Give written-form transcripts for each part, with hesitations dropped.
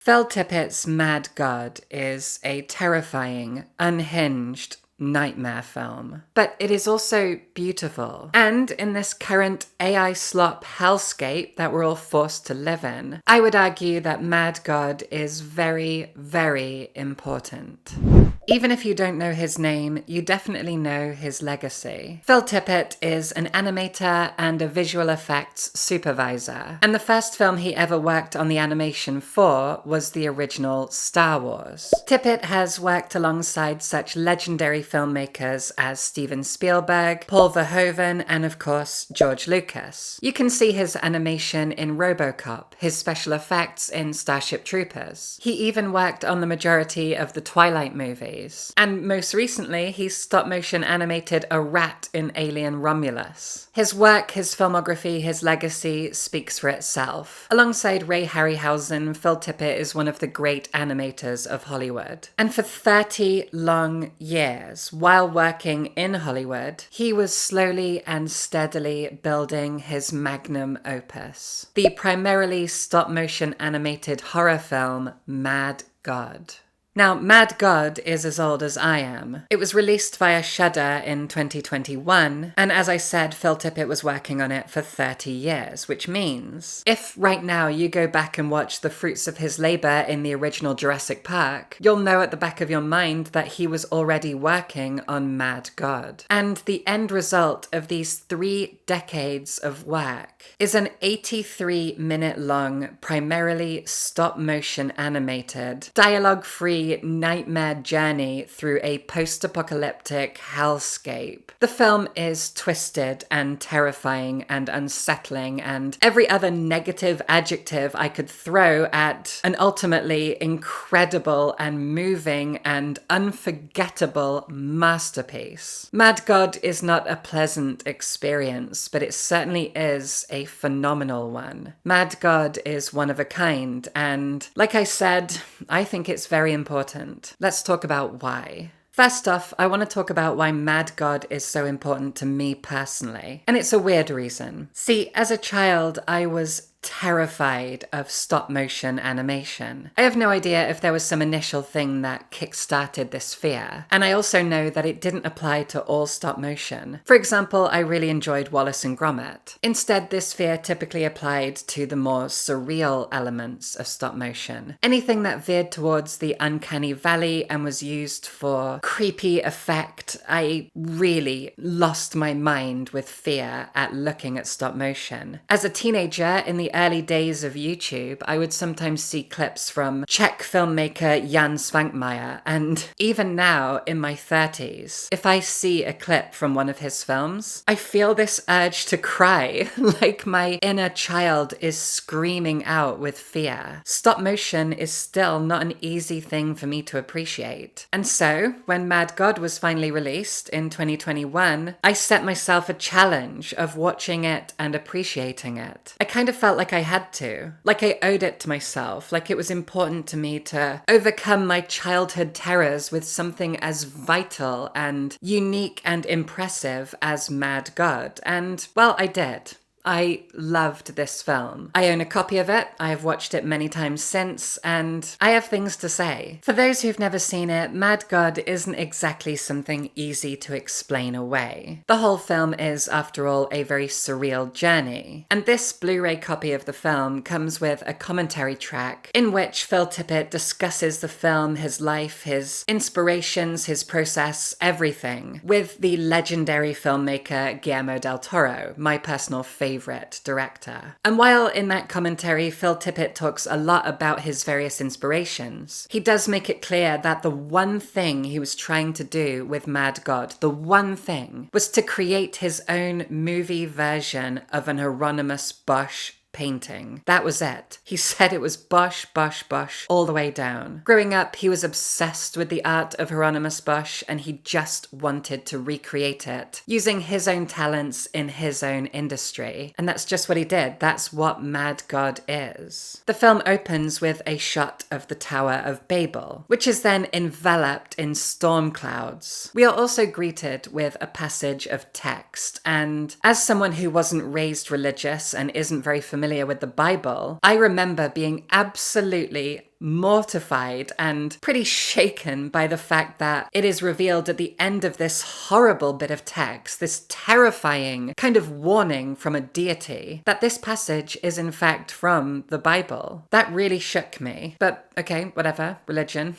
Phil Tippett's Mad God is a terrifying, unhinged nightmare film. But it is also beautiful. And in this current AI slop hellscape that we're all forced to live in, I would argue that Mad God is very, very important. Even if you don't know his name, you definitely know his legacy. Phil Tippett is an animator and a visual effects supervisor, and the first film he ever worked on the animation for was the original Star Wars. Tippett has worked alongside such legendary filmmakers as Steven Spielberg, Paul Verhoeven, and of course, George Lucas. You can see his animation in RoboCop, his special effects in Starship Troopers. He even worked on the majority of the Twilight movies. And most recently, he stop-motion animated a rat in Alien Romulus. His work, his filmography, his legacy speaks for itself. Alongside Ray Harryhausen, Phil Tippett is one of the great animators of Hollywood. And for 30 long years, while working in Hollywood, he was slowly and steadily building his magnum opus, the primarily stop-motion animated horror film Mad God. Now, Mad God is as old as I am. It was released via Shudder in 2021, and as I said, Phil Tippett was working on it for 30 years, which means if right now you go back and watch the fruits of his labor in the original Jurassic Park, you'll know at the back of your mind that he was already working on Mad God. And the end result of these 3 decades of work is an 83-minute-long, primarily stop-motion animated, dialogue-free nightmare journey through a post-apocalyptic hellscape. The film is twisted and terrifying and unsettling and every other negative adjective I could throw at an ultimately incredible and moving and unforgettable masterpiece. Mad God is not a pleasant experience, but it certainly is a phenomenal one. Mad God is one of a kind, and like I said, I think it's very important. Let's talk about why. First off, I want to talk about why Mad God is so important to me personally. And it's a weird reason. See, as a child, I was terrified of stop-motion animation. I have no idea if there was some initial thing that kick-started this fear, and I also know that it didn't apply to all stop-motion. For example, I really enjoyed Wallace and Gromit. Instead, this fear typically applied to the more surreal elements of stop-motion. Anything that veered towards the uncanny valley and was used for creepy effect, I really lost my mind with fear at looking at stop-motion. As a teenager, in the early days of YouTube, I would sometimes see clips from Czech filmmaker Jan Svankmajer, and even now, in my 30s, if I see a clip from one of his films, I feel this urge to cry, like my inner child is screaming out with fear. Stop motion is still not an easy thing for me to appreciate. And so, when Mad God was finally released in 2021, I set myself a challenge of watching it and appreciating it. I kind of felt like I had to. Like I owed it to myself. Like it was important to me to overcome my childhood terrors with something as vital and unique and impressive as Mad God. And, well, I did. I loved this film. I own a copy of it, I have watched it many times since, and I have things to say. For those who've never seen it, Mad God isn't exactly something easy to explain away. The whole film is, after all, a very surreal journey. And this Blu-ray copy of the film comes with a commentary track in which Phil Tippett discusses the film, his life, his inspirations, his process, everything, with the legendary filmmaker Guillermo del Toro, my personal favorite director. And while in that commentary, Phil Tippett talks a lot about his various inspirations, he does make it clear that the one thing he was trying to do with Mad God, the one thing, was to create his own movie version of an Hieronymus Bosch painting. That was it. He said it was Bosch, Bosch, Bosch, all the way down. Growing up, he was obsessed with the art of Hieronymus Bosch, and he just wanted to recreate it, using his own talents in his own industry. And that's just what he did. That's what Mad God is. The film opens with a shot of the Tower of Babel, which is then enveloped in storm clouds. We are also greeted with a passage of text, and as someone who wasn't raised religious and isn't very familiar familiar with the Bible, I remember being absolutely mortified and pretty shaken by the fact that it is revealed at the end of this horrible bit of text, this terrifying kind of warning from a deity, that this passage is in fact from the Bible. That really shook me. But okay, whatever, religion.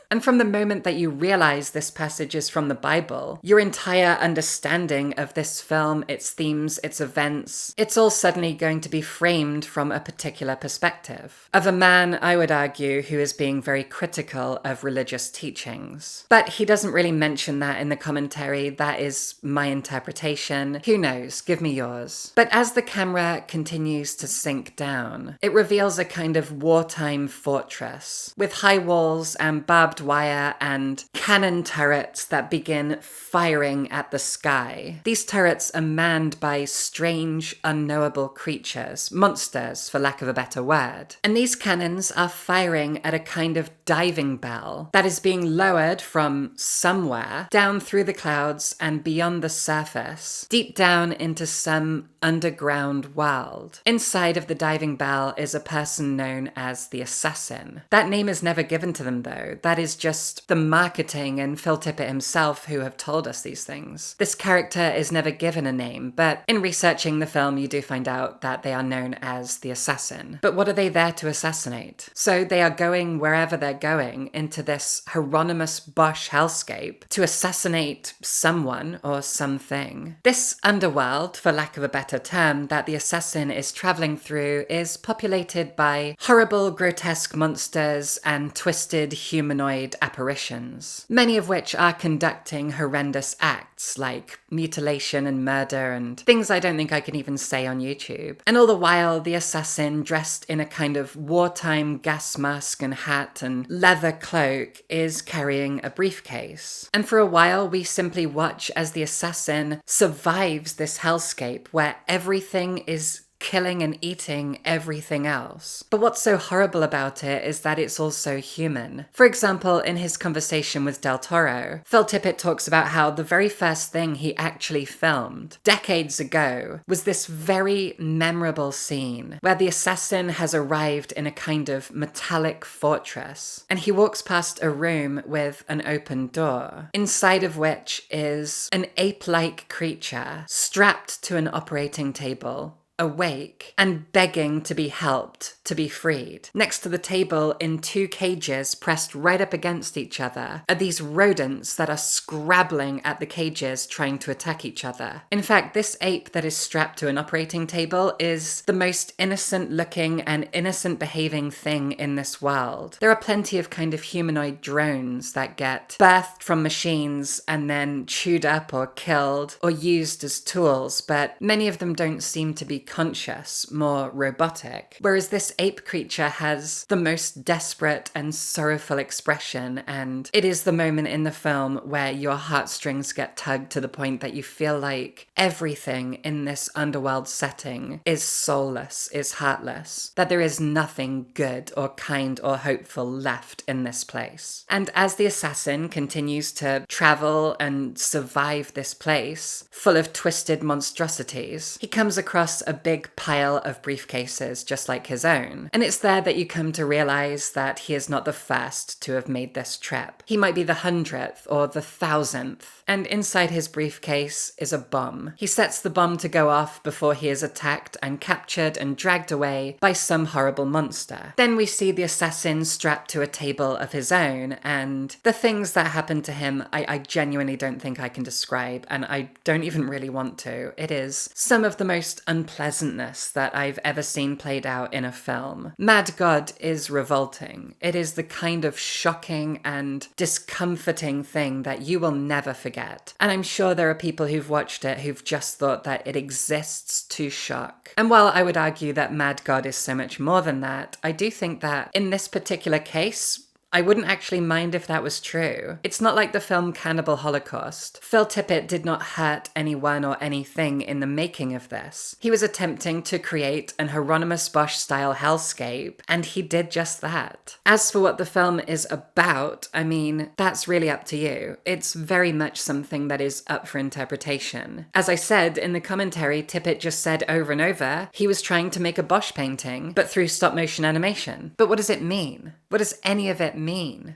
And from the moment that you realize this passage is from the Bible, your entire understanding of this film, its themes, its events, it's all suddenly going to be framed from a particular perspective. Of a man, I would argue, who is being very critical of religious teachings. But he doesn't really mention that in the commentary. That is my interpretation. Who knows? Give me yours. But as the camera continues to sink down, it reveals a kind of wartime fortress with high walls and barbed wire and cannon turrets that begin firing at the sky. These turrets are manned by strange, unknowable creatures, monsters for lack of a better word. And these cannons are firing at a kind of diving bell that is being lowered from somewhere down through the clouds and beyond the surface, deep down into some underground world. Inside of the diving bell is a person known as the Assassin. That name is never given to them though. That is just the marketing and Phil Tippett himself who have told us these things. This character is never given a name, but in researching the film you do find out that they are known as the Assassin. But what are they there to assassinate? So they are going wherever they're going into this Hieronymus Bosch hellscape to assassinate someone or something. This underworld, for lack of a better term, that the Assassin is traveling through is populated by horrible, grotesque monsters and twisted humanoid apparitions, many of which are conducting horrendous acts like mutilation and murder and things I don't think I can even say on YouTube. And all the while, the Assassin, dressed in a kind of wartime gas mask and hat and leather cloak, is carrying a briefcase. And for a while, we simply watch as the Assassin survives this hellscape where everything is killing and eating everything else. But what's so horrible about it is that it's also human. For example, in his conversation with Del Toro, Phil Tippett talks about how the very first thing he actually filmed decades ago was this very memorable scene where the Assassin has arrived in a kind of metallic fortress and he walks past a room with an open door, inside of which is an ape-like creature strapped to an operating table, awake and begging to be helped, to be freed. Next to the table, in two cages pressed right up against each other, are these rodents that are scrabbling at the cages trying to attack each other. In fact, this ape that is strapped to an operating table is the most innocent looking and innocent behaving thing in this world. There are plenty of kind of humanoid drones that get birthed from machines and then chewed up or killed or used as tools, but many of them don't seem to be conscious, more robotic. Whereas this ape creature has the most desperate and sorrowful expression, and it is the moment in the film where your heartstrings get tugged to the point that you feel like everything in this underworld setting is soulless, is heartless, that there is nothing good or kind or hopeful left in this place. And as the Assassin continues to travel and survive this place, full of twisted monstrosities, he comes across a big pile of briefcases just like his own. And it's there that you come to realize that he is not the first to have made this trip. He might be the 100th or the 1000th. And inside his briefcase is a bomb. He sets the bomb to go off before he is attacked and captured and dragged away by some horrible monster. Then we see the Assassin strapped to a table of his own, and the things that happen to him I genuinely don't think I can describe, and I don't even really want to. It is some of the most unpleasantness that I've ever seen played out in a film. Mad God is revolting. It is the kind of shocking and discomforting thing that you will never forget. And I'm sure there are people who've watched it who've just thought that it exists to shock. And while I would argue that Mad God is so much more than that, I do think that in this particular case, I wouldn't actually mind if that was true. It's not like the film Cannibal Holocaust. Phil Tippett did not hurt anyone or anything in the making of this. He was attempting to create an Hieronymus Bosch-style hellscape, and he did just that. As for what the film is about, I mean, that's really up to you. It's very much something that is up for interpretation. As I said in the commentary, Tippett just said over and over he was trying to make a Bosch painting, but through stop-motion animation. But what does it mean? What does any of it mean?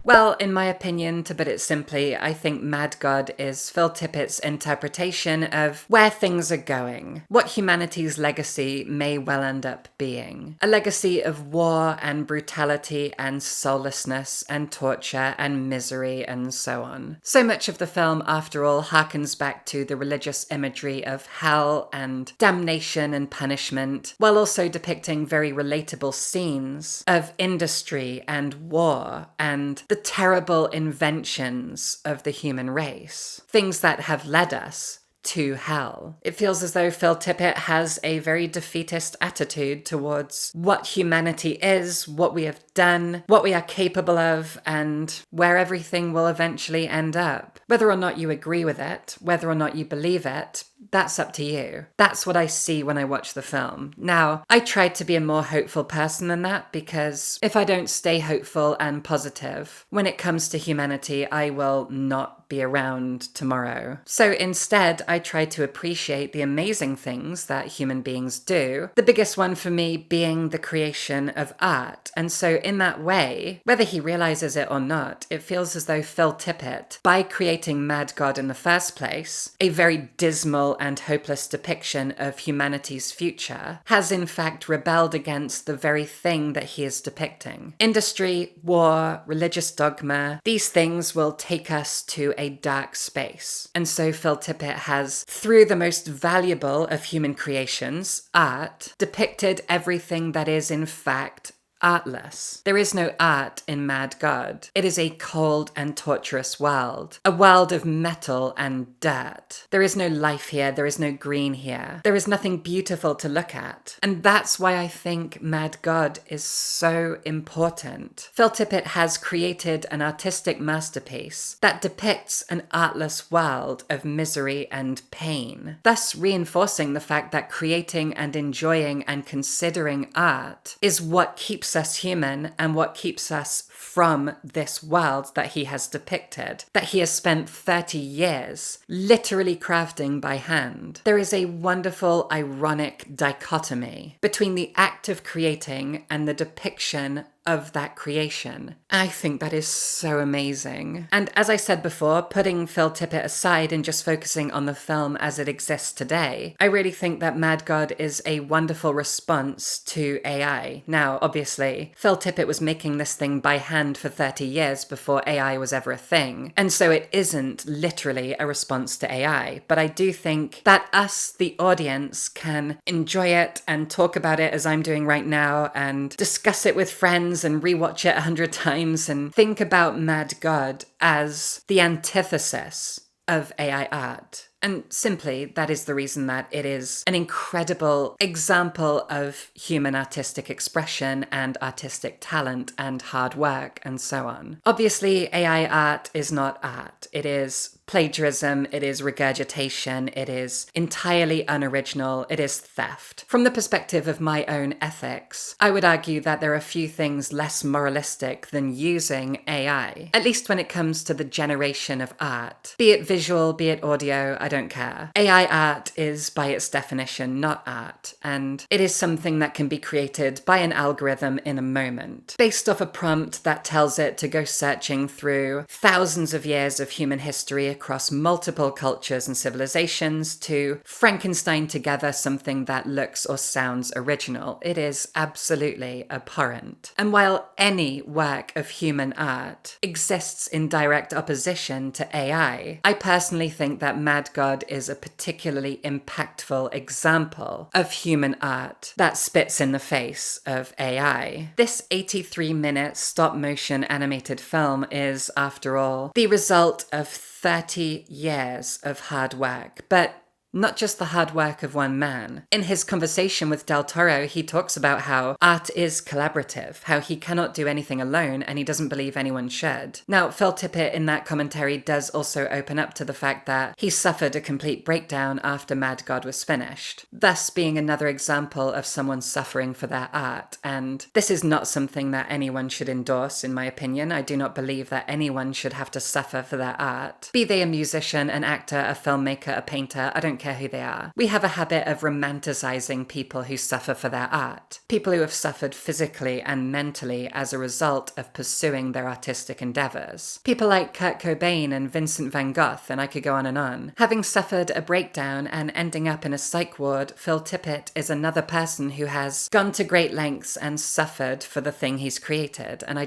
Well, in my opinion, to put it simply, I think Mad God is Phil Tippett's interpretation of where things are going, what humanity's legacy may well end up being. A legacy of war and brutality and soullessness and torture and misery and so on. So much of the film, after all, harkens back to the religious imagery of hell and damnation and punishment, while also depicting very relatable scenes of industry and war and the terrible inventions of the human race. Things that have led us to hell. It feels as though Phil Tippett has a very defeatist attitude towards what humanity is, what we have done, what we are capable of, and where everything will eventually end up. Whether or not you agree with it, whether or not you believe it, that's up to you. That's what I see when I watch the film. Now, I tried to be a more hopeful person than that, because if I don't stay hopeful and positive, when it comes to humanity, I will not be around tomorrow. So instead, I try to appreciate the amazing things that human beings do, the biggest one for me being the creation of art. And so in that way, whether he realizes it or not, it feels as though Phil Tippett, by creating Mad God in the first place, a very dismal and hopeless depiction of humanity's future, has in fact rebelled against the very thing that he is depicting. Industry, war, religious dogma, these things will take us to a dark space. And so Phil Tippett has, through the most valuable of human creations, art, depicted everything that is in fact artless. There is no art in Mad God. It is a cold and torturous world. A world of metal and dirt. There is no life here. There is no green here. There is nothing beautiful to look at. And that's why I think Mad God is so important. Phil Tippett has created an artistic masterpiece that depicts an artless world of misery and pain, thus reinforcing the fact that creating and enjoying and considering art is what keeps us human and what keeps us from this world that he has depicted, that he has spent 30 years literally crafting by hand. There is a wonderful, ironic dichotomy between the act of creating and the depiction of that creation. I think that is so amazing. And as I said before, putting Phil Tippett aside and just focusing on the film as it exists today, I really think that Mad God is a wonderful response to AI. Now, obviously, Phil Tippett was making this thing by hand for 30 years before AI was ever a thing, and so it isn't literally a response to AI, but I do think that us, the audience, can enjoy it and talk about it as I'm doing right now and discuss it with friends and rewatch it 100 times and think about Mad God as the antithesis of AI art. And simply, that is the reason that it is an incredible example of human artistic expression and artistic talent and hard work and so on. Obviously, AI art is not art. It is plagiarism, it is regurgitation, it is entirely unoriginal, it is theft. From the perspective of my own ethics, I would argue that there are few things less moralistic than using AI, at least when it comes to the generation of art. Be it visual, be it audio, I don't care. AI art is, by its definition, not art, and it is something that can be created by an algorithm in a moment, based off a prompt that tells it to go searching through thousands of years of human history across multiple cultures and civilizations to Frankenstein together something that looks or sounds original. It is absolutely abhorrent. And while any work of human art exists in direct opposition to AI, I personally think that Mad God is a particularly impactful example of human art that spits in the face of AI. This 83-minute stop-motion animated film is, after all, the result of 30 years of hard work, but not just the hard work of one man. In his conversation with Del Toro, he talks about how art is collaborative, how he cannot do anything alone and he doesn't believe anyone should. Now, Phil Tippett in that commentary does also open up to the fact that he suffered a complete breakdown after Mad God was finished, thus being another example of someone suffering for their art. And this is not something that anyone should endorse, in my opinion. I do not believe that anyone should have to suffer for their art. Be they a musician, an actor, a filmmaker, a painter, I don't care who they are. We have a habit of romanticizing people who suffer for their art. People who have suffered physically and mentally as a result of pursuing their artistic endeavors. People like Kurt Cobain and Vincent van Gogh, and I could go on and on. Having suffered a breakdown and ending up in a psych ward, Phil Tippett is another person who has gone to great lengths and suffered for the thing he's created, and I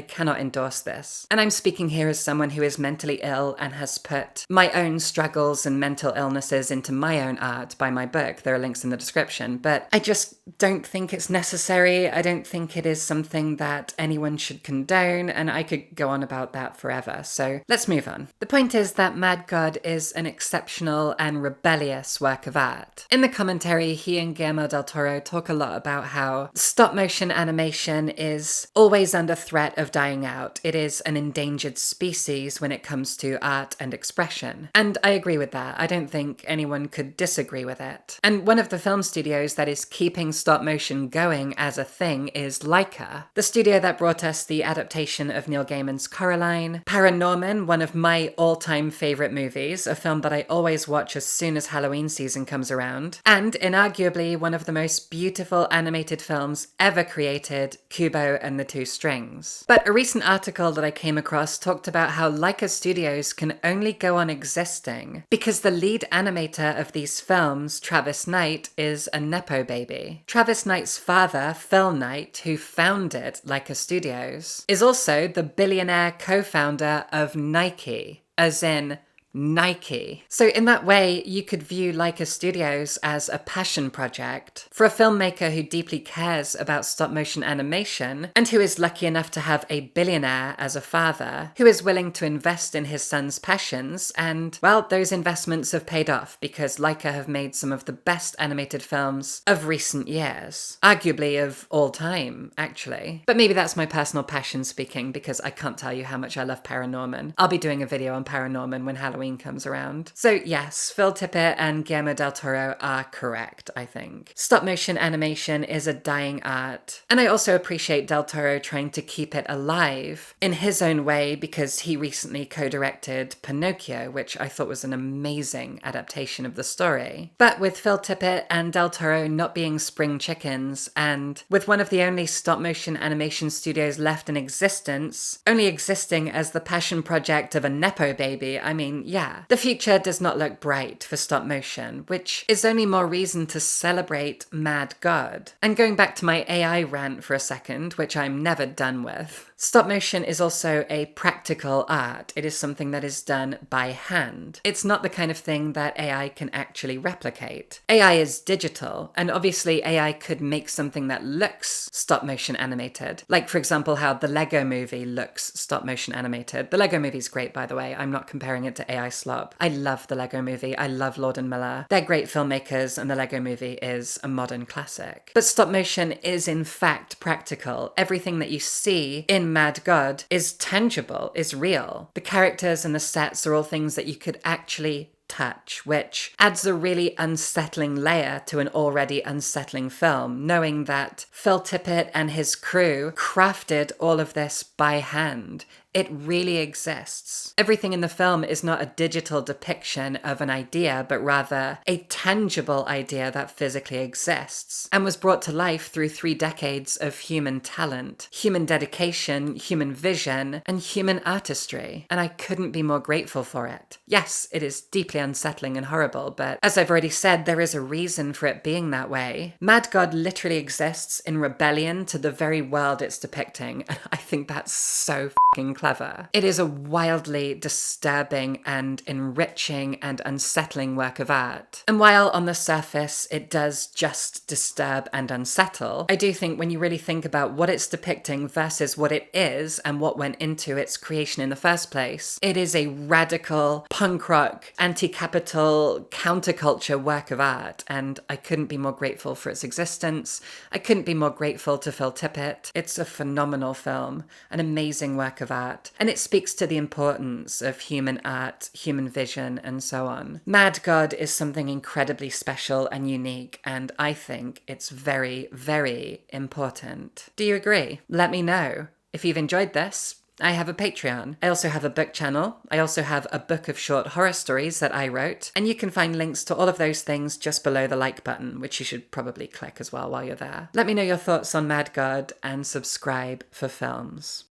cannot endorse this. And I'm speaking here as someone who is mentally ill and has put my own struggles and mental illnesses into my own art by my book. There are links in the description, but I just don't think it's necessary. I don't think it is something that anyone should condone, and I could go on about that forever. So let's move on. The point is that Mad God is an exceptional and rebellious work of art. In the commentary, he and Guillermo del Toro talk a lot about how stop motion animation is always under threat of dying out. It is an endangered species when it comes to art and expression. And I agree with that. I don't think anyone could disagree with it. And one of the film studios that is keeping stop motion going as a thing is Laika, the studio that brought us the adaptation of Neil Gaiman's Coraline, Paranorman, one of my all-time favorite movies, a film that I always watch as soon as Halloween season comes around, and inarguably one of the most beautiful animated films ever created, Kubo and the Two Strings. But a recent article that I came across talked about how Laika Studios can only go on existing because the lead animator of these films, Travis Knight, is a nepo baby. Travis Knight's father, Phil Knight, who founded Laika Studios, is also the billionaire co-founder of Nike, as in Nike. So in that way, you could view Laika Studios as a passion project for a filmmaker who deeply cares about stop motion animation and who is lucky enough to have a billionaire as a father who is willing to invest in his son's passions. And well, those investments have paid off because Laika have made some of the best animated films of recent years, arguably of all time, actually. But maybe that's my personal passion speaking because I can't tell you how much I love Paranorman. I'll be doing a video on Paranorman when Halloween comes around. So yes, Phil Tippett and Guillermo del Toro are correct, I think. Stop motion animation is a dying art. And I also appreciate del Toro trying to keep it alive in his own way because he recently co-directed Pinocchio, which I thought was an amazing adaptation of the story. But with Phil Tippett and del Toro not being spring chickens, and with one of the only stop motion animation studios left in existence, only existing as the passion project of a nepo baby, I mean, yeah, the future does not look bright for stop motion, which is only more reason to celebrate Mad God. And going back to my AI rant for a second, which I'm never done with, stop motion is also a practical art. It is something that is done by hand. It's not the kind of thing that AI can actually replicate. AI is digital, and obviously AI could make something that looks stop motion animated. Like, for example, how the Lego movie looks stop motion animated. The Lego movie's great, by the way. I'm not comparing it to AI slop. I love the Lego movie. I love Lord and Miller. They're great filmmakers, and the Lego movie is a modern classic. But stop motion is in fact practical. Everything that you see in Mad God is tangible, is real. The characters and the sets are all things that you could actually touch, which adds a really unsettling layer to an already unsettling film, knowing that Phil Tippett and his crew crafted all of this by hand. It really exists. Everything in the film is not a digital depiction of an idea, but rather a tangible idea that physically exists and was brought to life through 3 decades of human talent, human dedication, human vision, and human artistry. And I couldn't be more grateful for it. Yes, it is deeply unsettling and horrible, but as I've already said, there is a reason for it being that way. Mad God literally exists in rebellion to the very world it's depicting, and I think that's so fucking clever. It is a wildly disturbing and enriching and unsettling work of art. And while on the surface it does just disturb and unsettle, I do think when you really think about what it's depicting versus what it is and what went into its creation in the first place, it is a radical punk rock, anti-capital, counterculture work of art, and I couldn't be more grateful for its existence. I couldn't be more grateful to Phil Tippett. It's a phenomenal film, an amazing work of art, and it speaks to the importance of human art, human vision, and so on. Mad God is something incredibly special and unique, and I think it's very, very important. Do you agree? Let me know. If you've enjoyed this, I have a Patreon. I also have a book channel. I also have a book of short horror stories that I wrote. And you can find links to all of those things just below the like button, which you should probably click as well while you're there. Let me know your thoughts on Mad God and subscribe for films.